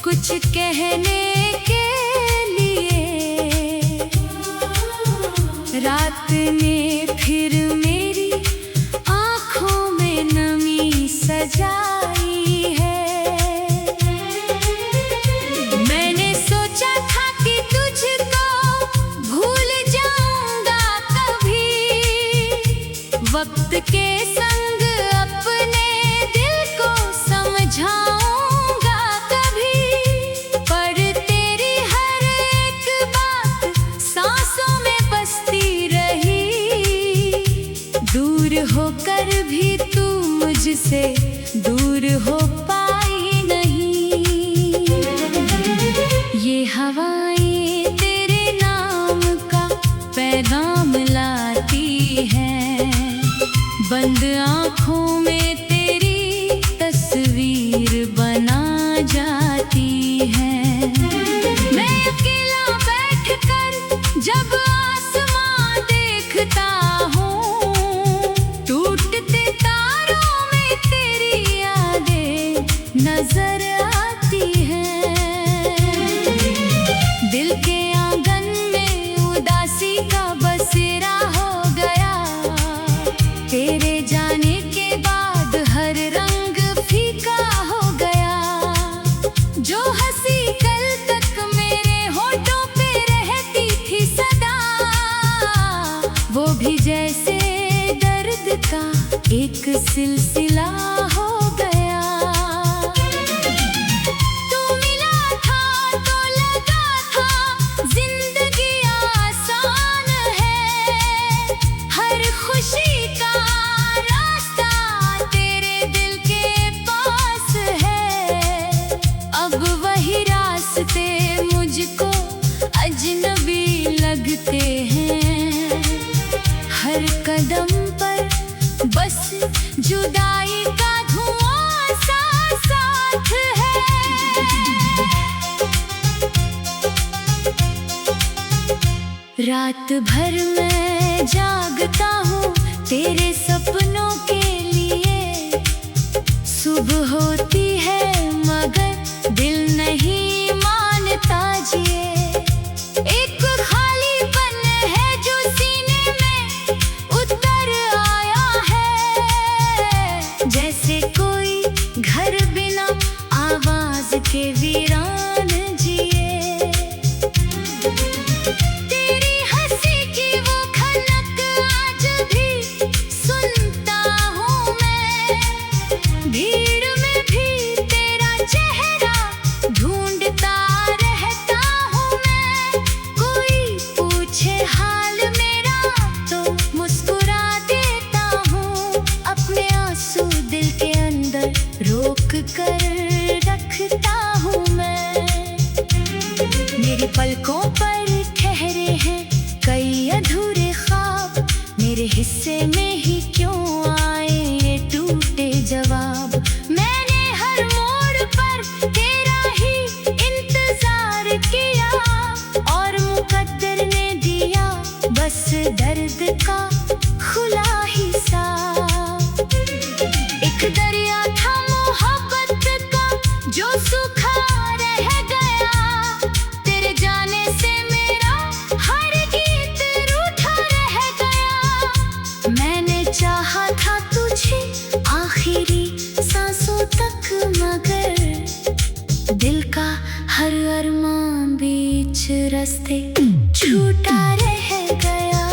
कुछ कहने के लिए। रात ने फिर मेरी आँखों में नमी सजाई है। मैंने सोचा था कि तुझको भूल जाऊंगा कभी, वक्त के संग अपने दिल को समझाऊंगा कभी। पर तेरी हर एक बात सांसों में बसती रही। दूर होकर भी तू मुझसे दूर हो पाई नहीं। ये हवाएं तेरे नाम का पैगाम लाती हैं, बंद आँखों में तेरी तस्वीर बना जाती है। मैं अकेला बैठकर जब आसमां देखता हूँ, टूटते तारों में तेरी यादें नजर आती हैं। दिल के आंगन में उदासी का बसेरा हो गया। तेरे जाने के बाद हर रंग फीका हो गया। जो हंसी कल तक मेरे होठों पे रहती थी सदा, वो भी जैसे दर्द का एक सिलसिला हो गया। तू मिला था तो लगा था जिंदगी आसान है। हर खुशी का रास्ता तेरे दिल के पास है। अब वही रास्ते मुझको अजनबी लगते हैं। हर कदम पर बस जुदाई का धुआं सा साथ है। रात भर मैं जागता हूँ तेरे सपनों के लिए। सुबह होती है मगर दिल नहीं मानता जिए। एक खालीपन है जो सीने में उतर आया है। जैसे कोई घर बिना आवाज के वीरान जिए। तेरी हंसी की वो खनक आज भी सुनता हूँ मैं। भीड़ में भी तेरा चेहरा ढूंढता रहता हूँ मैं। कोई पूछे हाल मेरा तो मुस्कुरा देता हूँ। अपने आंसू दिल के अंदर रोक कर रखता हूँ मैं। मेरी पलकों पर ठहरे हैं कई अधूरे ख्वाब। मेरे हिस्से में ही क्यों आए ये टूटे जवाब। मैंने हर मोड़ पर तेरा ही इंतजार किया, और मुकद्दर ने दिया बस दर्द का खुला हिसाब। एक दरिया था मोहब्बत का जो सूखा रह गया। तेरे जाने से मेरा हर गीत रूठा रह गया। मैंने चाहा था तुझे आखिरी सांसों तक, मगर दिल का हर अरमान बीच रास्ते छूटा रह गया।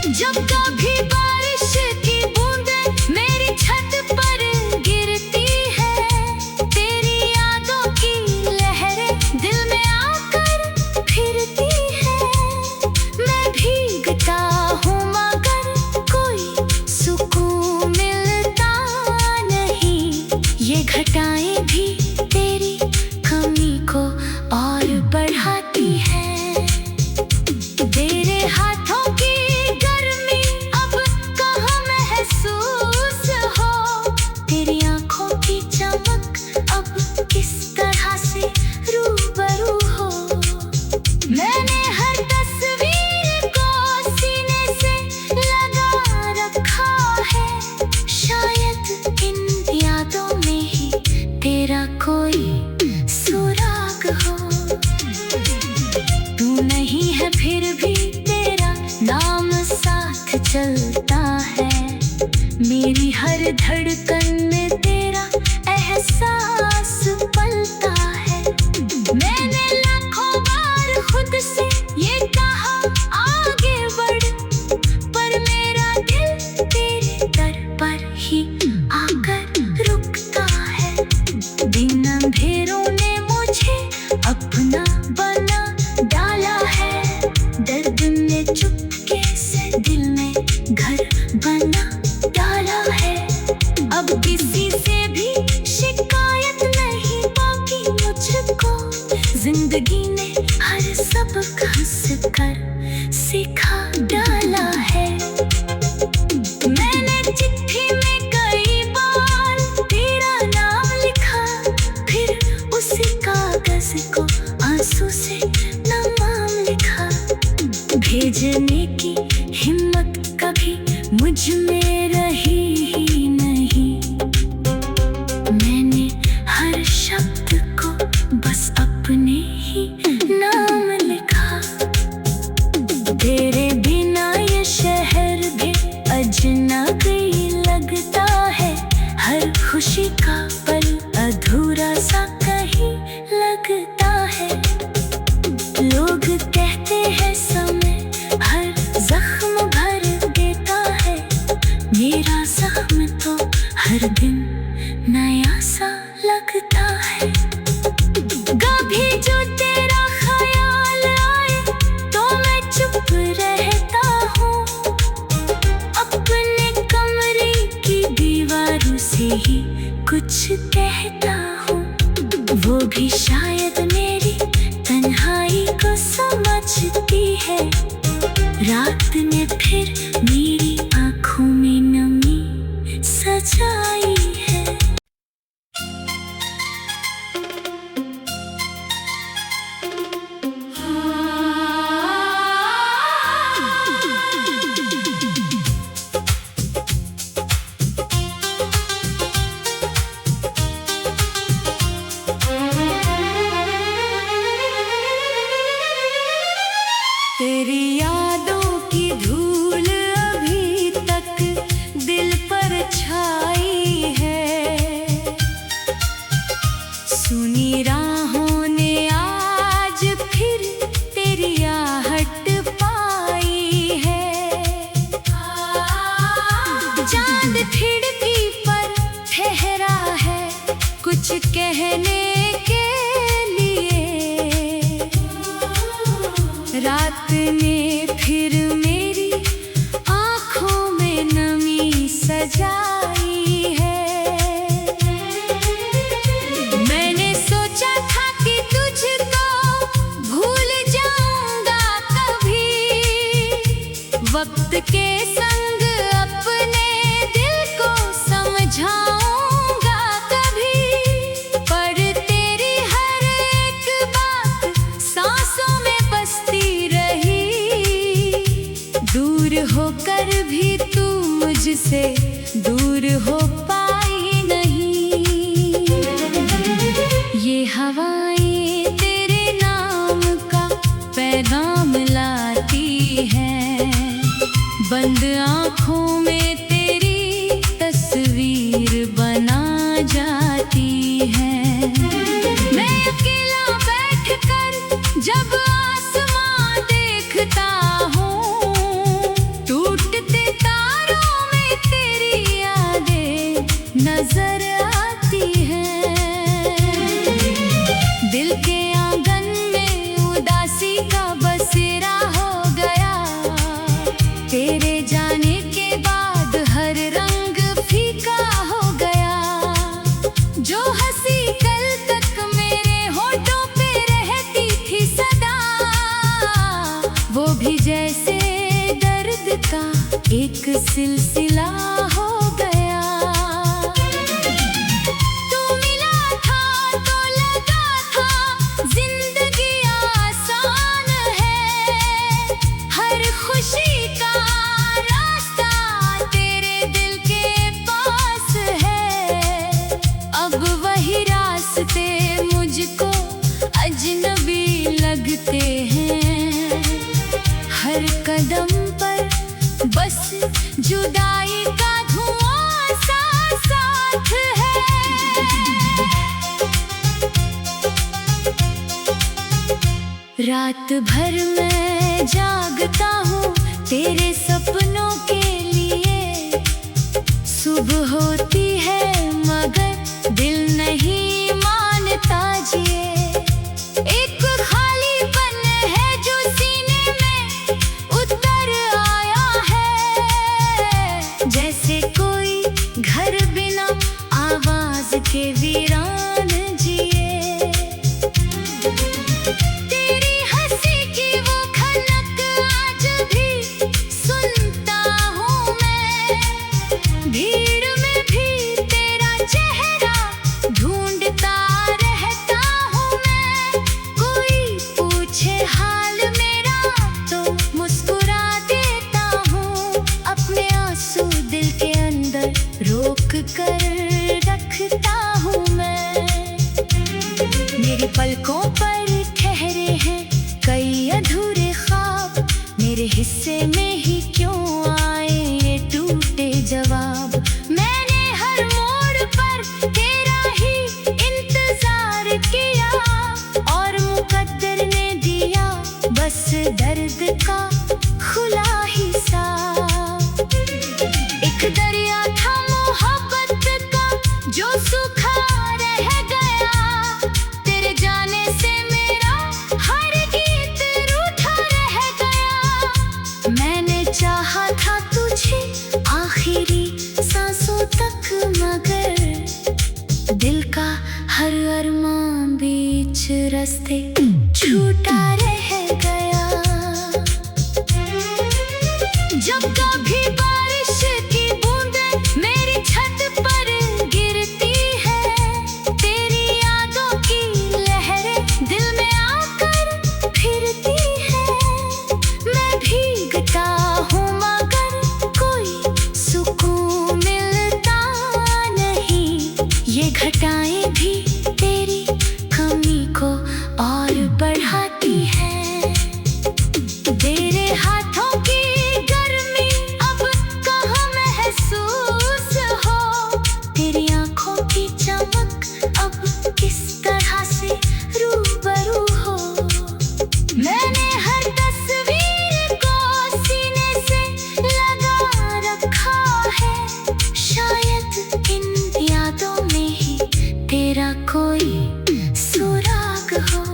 जब कभी बारिश की बूंदें मेरी छत पर गिरती है, तेरी यादों की लहरें दिल में आकर फिरती है। मैं भीगता हूँ मगर कोई सुकून मिलता नहीं। ये घटाएं भी तेरी कमी को और बढ़ाती है। तेरा कोई सुराग हो। तू नहीं है फिर भी तेरा नाम साथ चलता है। मेरी हर धड़कन में तेरा एहसास पलता है। मैंने लाखों बार खुद से ये कहा आगे बढ़, पर मेरा दिल तेरे दर पर ही आकर रुकता है। दिन अंधेरों ने मुझे अपना बना डाला है। दर्द ने चुपके से दिल में घर बना डाला है। अब किसी से भी शिकायत नहीं बाकी मुझको। जिंदगी ने हर सबक हंस कर सिखा डाला है। मैंने चिट्ठी में कई बार तेरा नाम लिखा, फिर उसी कागज को आंसू से नाम लिखा। भेजने की हिम्मत कभी मुझ में रही ही नहीं। मैंने हर शब्द को बस अपने ही नाम लिखा। तेरे बिना ये शहर भी अजनबी लगता है। हर खुशी का पल अधूरा सा कहीं लगता है। लोग कहते हैं समय हर जख्म भर देता है। मेरा जख्म तो हर दिन नया सा लगता है। कभी जो तेरा ख्याल आए तो मैं चुप रहता हूँ। अपने कमरे की दीवारों से ही कुछ कहता हूँ। वो भी शायद मेरी तन्हाई को समझती है। रात ने फिर मेरी आँखों में नमी सजाई है। तेरी यादों की धूल अभी तक दिल पर छाई है। सुनी राहों ने आज फिर तेरी आहट पाई है। चांद खिड़की पर ठहरा है कुछ कहने के लिए। रात ने फिर मेरी आँखों में नमी सजाई है। मैंने सोचा था कि तुझको भूल जाऊंगा कभी। वक्त के संग अपने दिल को समझाऊंगा कभी। पर तेरी हर एक बात सांसों में बसती रही। दूर होकर भी तू मुझसे दूर हो पाई नहीं। ये हवाएं तेरे नाम का पैगाम लाती हैं। बंद आँखों में तेरी तस्वीर बना जाती है। मैं अकेला बैठकर जब आसमां देखता हूँ, टूटते तारों में तेरी यादें नजर आती हैं। दिल के आंगन में उदासी का बसेरा हो गया। तेरे जाने के बाद हर रंग फीका हो गया। जो हंसी कल तक मेरे होठों पे रहती थी सदा, वो भी जैसे दर्द का एक सिलसिला हो गया। तू मिला था तो लगा था जिंदगी आसान है। हर खुशी का रास्ता तेरे दिल के पास है। अब वही रास्ता रास्ते मुझको अजनबी लगते हैं। हर कदम पर बस जुदाई का धुआं सा साथ है। रात भर मैं जागता हूँ तेरे सपनों के लिए। सुबह होती है मगर दिल नहीं मानता जिए। एक खालीपन है जो सीने में उतर आया है। जैसे कोई घर बिना आवाज के वीरान जिए। तेरी हंसी की वो खनक आज भी सुनता हूँ मैं। भीड़ में भी तेरा चेहरा ढूंढता रहता हूँ मैं। कोई पूछे हाल मेरा तो मुस्कुरा देता हूँ। अपने आंसू दिल के अंदर रोक कर रखता हूँ मैं। मेरी पलकों पर ठहरे हैं कई अधूरे ख्वाब। मेरे हिस्से में ही क्यों आए ये टूटे जवाब। मैंने हर मोड़ पर तेरा ही इंतजार किया और मुकद्दर ने दिया बस दर्द का खुला हिसाब। एक दरिया था मोहब्बत का जो सूखा रह गया। तेरे जाने से मेरा हर गीत रूठा रह गया। मैंने चाहा था तुझे आखिरी सांसों तक मगर दिल का हर अरमान बीच रास्ते छूटा रह गया। जब कभी बारिश की बूंदें मेरी छत पर गिरती है। तेरी यादों की लहरें दिल में आकर फिरती है। मैं भीगता हूँ मगर कोई सुकून मिलता नहीं। ये घटाएं भी तेरी कमी को और बढ़ाती है। तेरे हाथों की गर्मी अब कहाँ महसूस हो। तेरी आंखों की चमक अब किस तरह से रूबरू हो। मैंने हर तस्वीर को सीने से लगा रखा है। शायद इन यादों में ही तेरा कोई सुराग हो।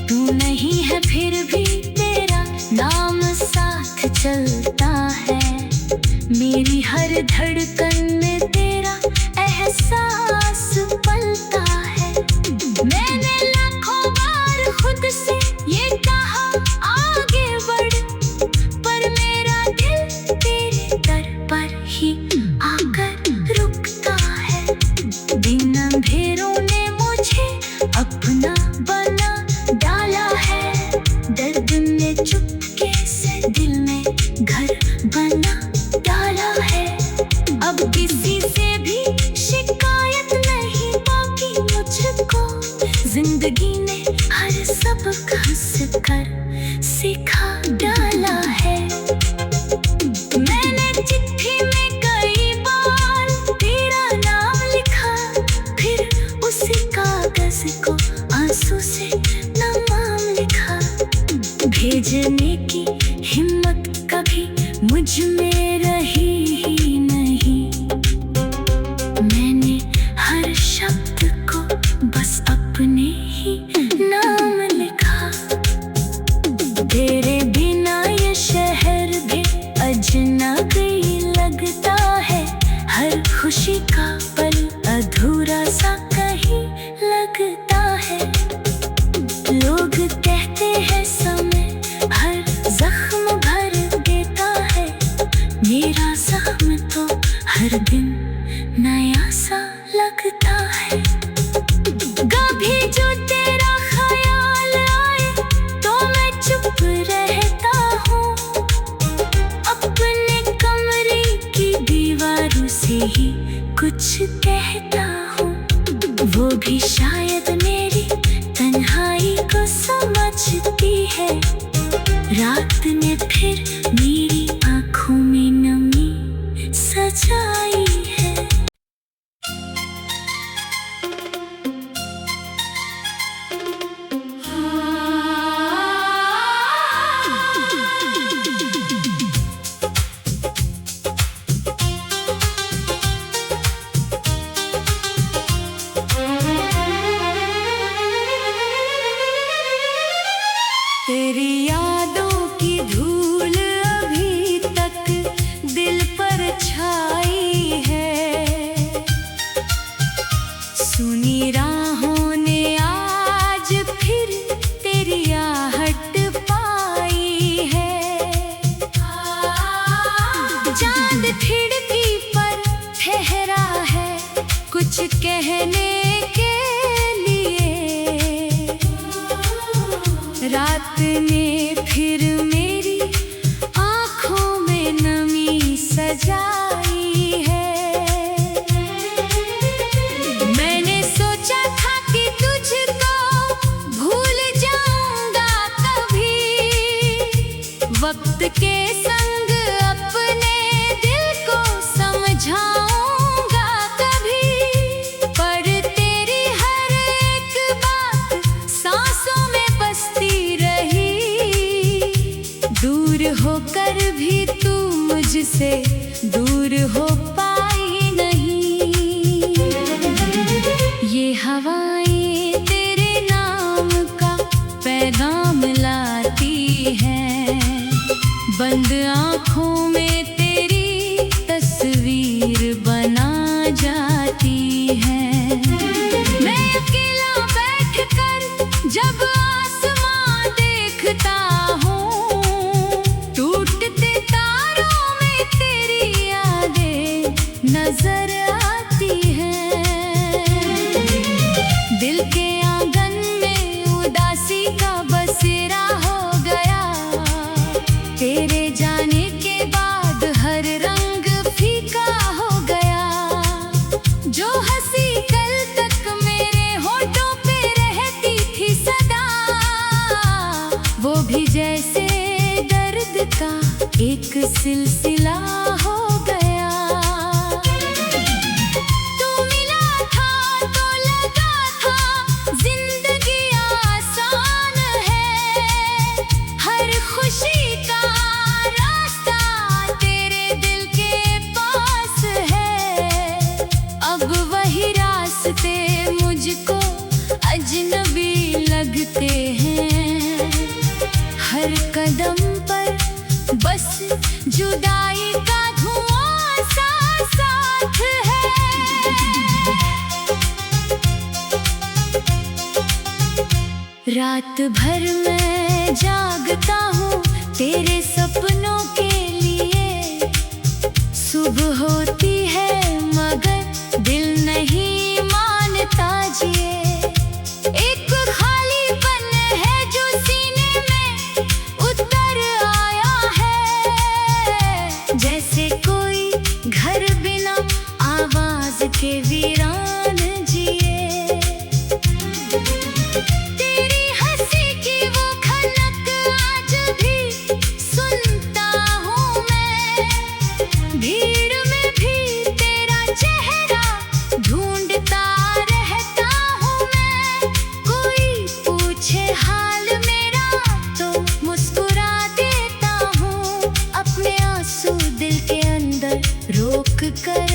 तू नहीं है फिर भी तेरा नाम साथ चलता है। मेरी हर धड़कन में तेरा एहसास पलता है। मैंने लाखों बार खुद से ये कहा आगे बढ़ पर मेरा दिल तेरे दर पर ही आकर रुकता है। दिन अंधेरों ने मुझे अपना बना डाला है। दर्द ने चुपके से दिल में घर बना डाला है। अब किसी से भी शिकायत नहीं बाकी मुझको। जिंदगी ने हर सबक हंस कर सिखा डाला है। मैंने चिट्ठी में कई बार तेरा नाम लिखा। फिर उसी कागज को आंसू से नाम लिखा। भेजने की हिम्मत कभी मुझ में रही ही नहीं। मैंने हर शब्द को बस अपने ही नाम लिखा। तेरे बिना ये शहर भी अजनबी लगता है। हर खुशी का पल अधूरा सा कहीं लगता है। लोग कहते हैं समय हर जख्म भर देता है। मेरा जख्म तो हर दिन नया सा लगता है। कभी जो तेरा ख्याल आए तो मैं चुप रहता हूँ। अपने कमरे की दीवारों से ही कुछ कहता हूँ। वो भी शायद मेरी तन्हाई को समझती है। रात ने फिर मेरी आँखों में नमी सजाई है। तेरी यादों की धूल अभी तक दिल पर छाई है। सुनी राहों ने आज फिर तेरी आहट पाई है। चांद खिड़की पर ठहरा है कुछ कहने के लिए। रात ने फिर मेरी आँखों में नमी सजाई है। मैंने सोचा था कि तुझको भूल जाऊंगा कभी, वक्त के संग अपने दिल को समझाऊंगा कभी। पर तेरी हर एक बात सांसों में बसती रही। दूर होकर भी तू मुझसे दूर हो पाई नहीं। ये हवाएं तेरे नाम का पैगाम लाती हैं। बंद आँखों में तेरी तस्वीर बना जाती है। मैं अकेला बैठकर जब आसमां देखता हूँ, टूटते तारों में तेरी यादें नजर आती हैं। दिल के आंगन में उदासी का बसेरा हो गया। तेरे जाने के बाद हर रंग फीका हो गया। जो हंसी कल तक मेरे होठों पे रहती थी सदा, वो भी जैसे दर्द का एक सिलसिला हो गया। तू मिला था तो लगा था जिंदगी आसान है। हर खुशी का रास्ता तेरे दिल के पास है। अब वही रास्ते मुझको अजनबी लगते हैं। हर कदम पर बस जुदाई का धुआं सा साथ है। रात भर मैं जागता हूँ तेरे सपनों के लिए। सुबह होती है मगर दिल नहीं मानता जिए। एक खालीपन है जो सीने में उतर आया है। जैसे कोई घर बिना आवाज के वीरान जिए। तेरी हंसी की वो खनक आज भी सुनता हूँ मैं। भीड़ में भी तेरा चेहरा ढूंढता रहता हूँ मैं। कोई पूछे हाल मेरा तो मुस्कुरा देता हूँ। अपने आंसू दिल के अंदर रोक कर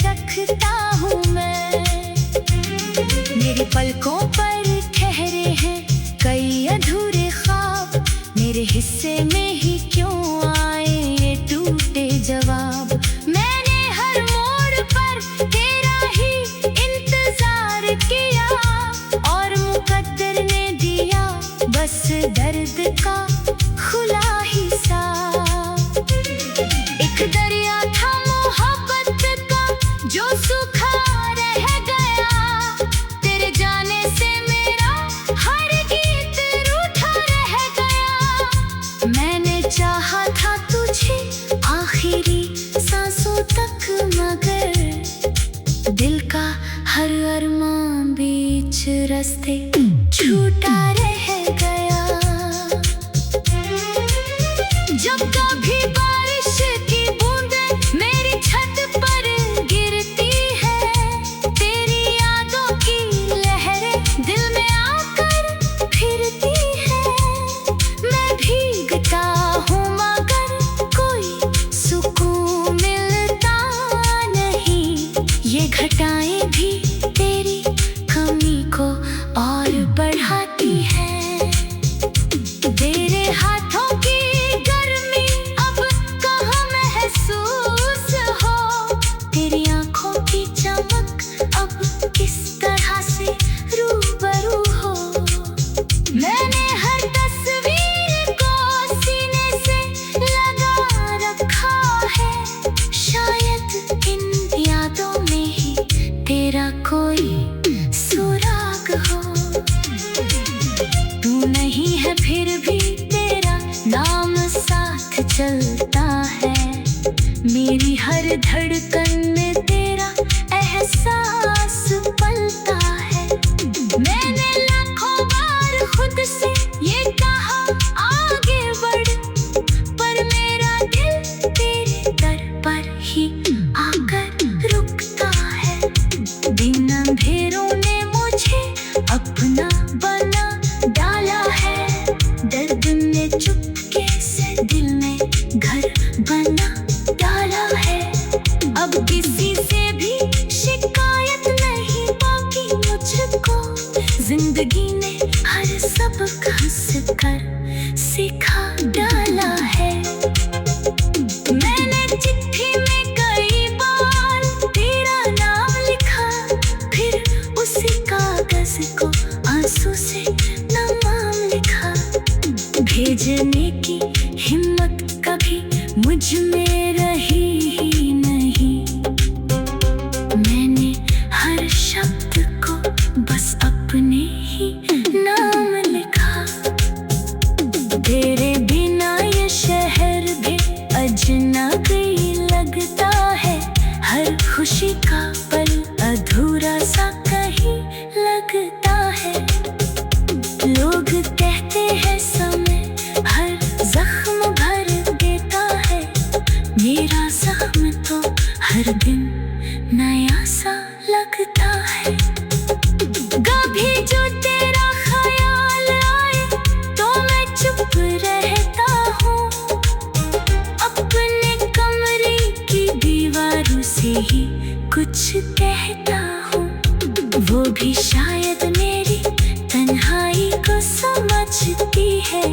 रखता हूँ मैं। मेरी पलकों पर ठहरे हैं कई अधूरे ख्वाब। मेरे हिस्से में ही क्यों आए ये टूटे जवाब। मैंने हर मोड़ पर तेरा ही इंतजार किया और मुकद्दर ने दिया बस दर्द का खुला हिसाब। एक दरिया था मोहब्बत का जो सूखा रह गया। तेरे जाने से मेरा हर गीत रूठा रह गया। मैंने चाहा था तुझे आखिरी सांसों तक मगर दिल का हर अरमान बीच रास्ते छूटा रह गया। जब कभी बारिश की बूंदें मेरी छत पर गिरती है, तेरी यादों की लहरें दिल में आकर फिरती है। मैं भीगता हूँ मगर कोई सुकून मिलता नहीं। ये घटाएं भी तेरी कमी को और बढ़ाती है। तेरे हाथों की गर्मी अब कहाँ महसूस हो, तेरी आंखों की चमक अब किस तरह से रूबरू हो। मैंने हर तस्वीर को सीने से लगा रखा है, शायद इन यादों में ही तेरा कोई सुराग हो। तू नहीं है फिर भी तेरा नाम साथ चलता है, मेरी हर धड़कन में तेरा एहसास पलता है। मैंने लाखों बार खुद से ये कहा आगे बढ़, पर मेरा दिल तेरे दर पर ही आकर रुकता है। दिन अंधेरों ने मुझे अपना बना डाला है, दर्द ने चुपके से दिल में घर बना डाला है। अब किसी से भी शिकायत नहीं बाकी मुझको, जिंदगी ने हर सबक हंस कर सिखा डाला है। मैंने चिट्ठी में कई बार तेरा नाम लिखा, फिर उसी कागज को आंसू से नाम लिखा। भेजने की हिम्मत कभी मुझ में रही ही नहीं, मैंने हर शब्द को बस अपने ही नाम लिखा। तेरे बिना ये शहर भी अजनबी लगता है, हर खुशी का पल अधूरा सा कहीं लगता है। लोग कहते हैं समय हर जख्म भर देता है, मेरा जख्म तो हर दिन नया सा लगता है। कभी जो तेरा ख्याल आए तो मैं चुप रहता हूँ, अपने कमरे की दीवारों से ही कुछ कहता हूँ। वो भी शायद मेरी तन्हाई को समझती है,